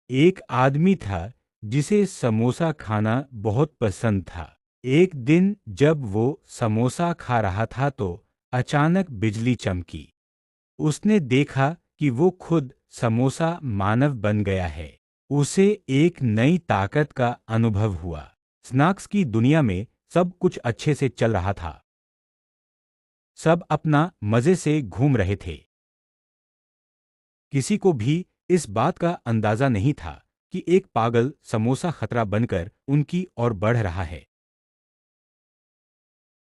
एक आदमी था जिसे समोसा खाना बहुत पसंद था। एक दिन जब वो समोसा खा रहा था तो अचानक बिजली चमकी। उसने देखा कि वो खुद समोसा मानव बन गया है। उसे एक नई ताकत का अनुभव हुआ। स्नैक्स की दुनिया में सब कुछ अच्छे से चल रहा था। सब अपना मजे से घूम रहे थे। किसी को भी इस बात का अंदाजा नहीं था कि एक पागल समोसा खतरा बनकर उनकी ओर बढ़ रहा है।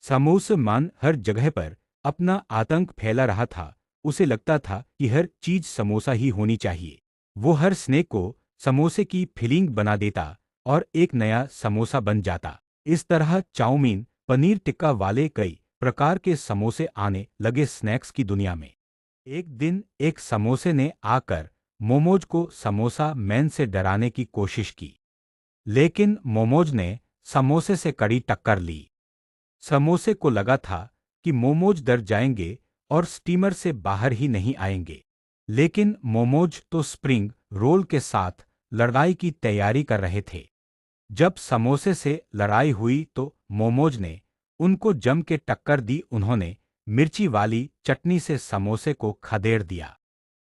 समोसेमान हर जगह पर अपना आतंक फैला रहा था। उसे लगता था कि हर चीज समोसा ही होनी चाहिए। वो हर स्नैक को समोसे की फिलिंग बना देता और एक नया समोसा बन जाता। इस तरह चाउमीन, पनीर टिक्का वाले कई प्रकार के समोसे आने लगे स्नैक्स की दुनिया में। एक दिन एक समोसे ने आकर मोमोज को समोसा मैन से डराने की कोशिश की। लेकिन मोमोज ने समोसे से कड़ी टक्कर ली। समोसे को लगा था कि मोमोज डर जाएंगे और स्टीमर से बाहर ही नहीं आएंगे। लेकिन मोमोज तो स्प्रिंग रोल के साथ लड़ाई की तैयारी कर रहे थे। जब समोसे से लड़ाई हुई तो मोमोज ने उनको जम के टक्कर दी। उन्होंने मिर्ची वाली चटनी से समोसे को खदेड़ दिया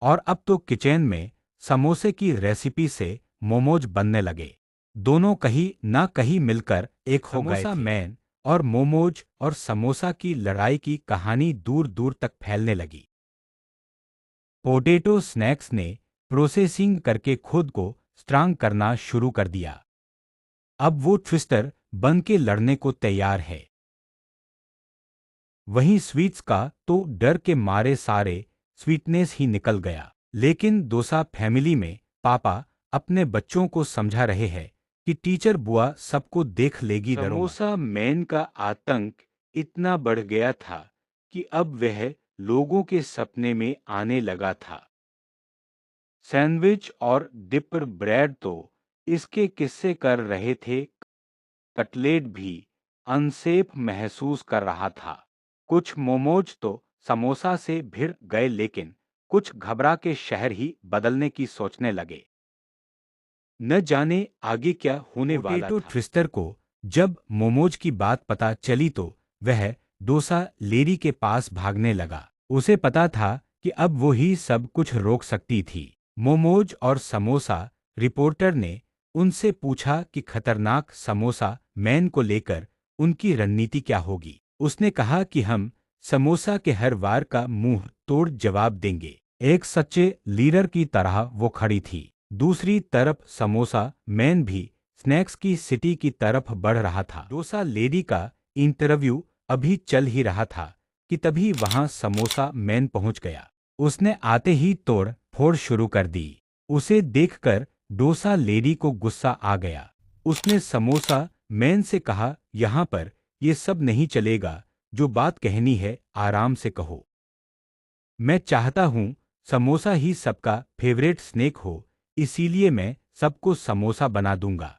और अब तो किचन में समोसे की रेसिपी से मोमोज बनने लगे। दोनों कहीं ना कहीं मिलकर एक हो गए थे। समोसा मैन और मोमोज और समोसा की लड़ाई की कहानी दूर दूर तक फैलने लगी। पोटैटो स्नैक्स ने प्रोसेसिंग करके खुद को स्ट्रांग करना शुरू कर दिया। अब वो ट्विस्टर बन के लड़ने को तैयार है। वहीं स्वीट्स का तो डर के मारे सारे स्वीटनेस ही निकल गया। लेकिन डोसा फैमिली में पापा अपने बच्चों को समझा रहे हैं कि टीचर बुआ सबको देख लेगी, डरो मत। समोसा मैन का आतंक इतना बढ़ गया था कि अब वह लोगों के सपने में आने लगा था। सैंडविच और डिपर ब्रेड तो इसके किस्से कर रहे थे। कटलेट भी अनसेफ महसूस कर रहा था। कुछ मोमोज तो समोसा से भिड़ गए लेकिन कुछ घबरा के शहर ही बदलने की सोचने लगे। न जाने आगे क्या होने वाला था। पोटैटो ट्विस्टर को जब मोमोज की बात पता चली तो वह डोसा लेडी के पास भागने लगा। उसे पता था कि अब वो ही सब कुछ रोक सकती थी। मोमोज और समोसा रिपोर्टर ने उनसे पूछा कि खतरनाक समोसा मैन को लेकर उनकी रणनीति क्या होगी। उसने कहा कि हम समोसा के हर वार का मुंह तोड़ जवाब देंगे। एक सच्चे लीडर की तरह वो खड़ी थी। दूसरी तरफ समोसा मैन भी स्नैक्स की सिटी की तरफ बढ़ रहा था। डोसा लेडी का इंटरव्यू अभी चल ही रहा था कि तभी वहां समोसा मैन पहुंच गया। उसने आते ही तोड़ फोड़ शुरू कर दी। उसे देखकर डोसा लेडी को गुस्सा आ गया। उसने समोसा मैन से कहा, यहाँ पर ये सब नहीं चलेगा। जो बात कहनी है आराम से कहो। मैं चाहता हूं समोसा ही सबका फेवरेट स्नैक हो, इसीलिए मैं सबको समोसा बना दूंगा।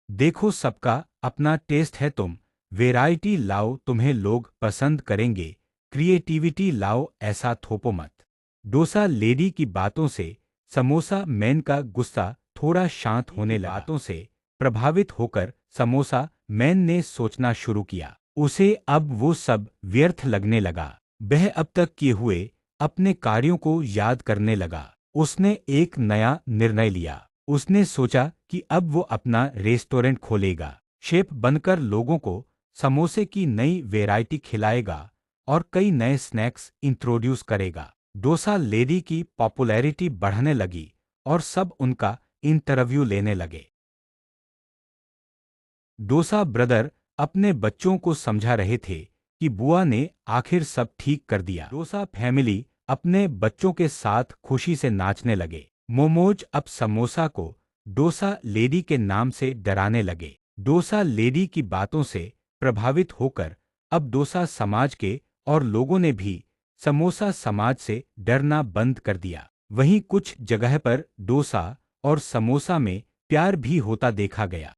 देखो सबका अपना टेस्ट है, तुम वेराइटी लाओ, तुम्हें लोग पसंद करेंगे। क्रिएटिविटी लाओ, ऐसा थोपो मत। डोसा लेडी की बातों से समोसा मैन का गुस्सा थोड़ा शांत होने लगा। बातों से प्रभावित होकर समोसा मैन ने सोचना शुरू किया। उसे अब वो सब व्यर्थ लगने लगा। वह अब तक किए हुए अपने कार्यों को याद करने लगा। उसने एक नया निर्णय लिया। उसने सोचा कि अब वो अपना रेस्टोरेंट खोलेगा। शेफ बनकर लोगों को समोसे की नई वैरायटी खिलाएगा और कई नए स्नैक्स इंट्रोड्यूस करेगा। डोसा लेडी की पॉपुलैरिटी बढ़ने लगी और सब उनका इंटरव्यू लेने लगे। डोसा ब्रदर अपने बच्चों को समझा रहे थे कि बुआ ने आखिर सब ठीक कर दिया। डोसा फैमिली अपने बच्चों के साथ खुशी से नाचने लगे। मोमोज अब समोसा को डोसा लेडी के नाम से डराने लगे। डोसा लेडी की बातों से प्रभावित होकर अब डोसा समाज के और लोगों ने भी समोसा समाज से डरना बंद कर दिया। वहीं कुछ जगह पर डोसा और समोसा में प्यार भी होता देखा गया।